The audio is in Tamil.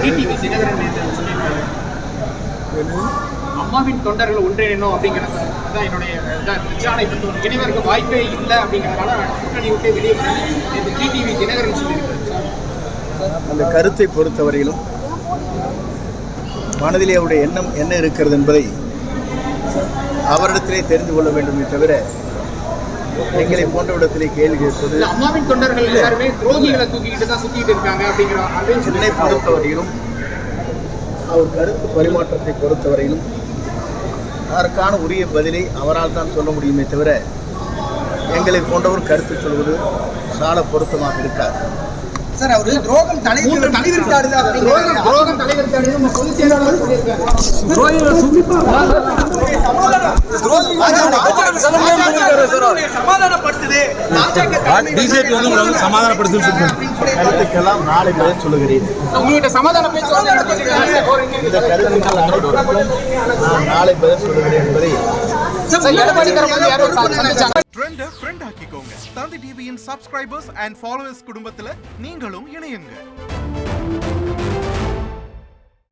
டிடிவி தினகரன் சொல்லியிருக்காரு, அம்மாவின் தொண்டர்கள் ஒன்றிணைணும் அப்படிங்கிறது தான் என்னுடைய விசாரணை பற்றி இணைவருக்கு வாய்ப்பே இல்லை அப்படிங்கிறதுனால கூட்டணி விட்டு வெளியே டிடிவி தினகரன் சொல்லியிருக்காரு. அந்த கருத்தை பொறுத்தவரையிலும் மனதிலே அவருடைய எண்ணம் என்ன இருக்கிறது என்பதை அவரிடத்திலே தெரிந்து கொள்ள வேண்டுமே தவிர எங்களை போன்றவிடத்திலே கேள்வி கேட்பது. அம்மாவின் தொண்டர்கள் எல்லாருமே துரோகிகளை தூக்கிக்கிட்டு தான் சுத்திட்டு இருக்காங்க அப்படிங்கிற என்னை பொறுத்தவரையிலும் அவர் கருத்து பரிமாற்றத்தை பொறுத்தவரையிலும் அதற்கான உரிய பதிலை அவரால் தான் சொல்ல முடியுமே தவிர எங்களை போன்றவர் கருத்து சொல்வது சால பொருத்தமாக இருக்காது. சார், அவரு துரோகம் தலைவிரித்தாடு கருத்துக்கெல்லாம் நாளை பதில் சொல்லுகிறேன். இந்த கருத்துக்கள் நான் நாளை பதில் சொல்லுகிறேன் என்பதை ஃப்ரெண்ட் ஆக்கிக்கோங்க. தந்தி டிவியின் சப்ஸ்கிரைபர்ஸ் அண்ட் ஃபாலோவர்ஸ் குடும்பத்துல நீங்களும் இணையுங்க.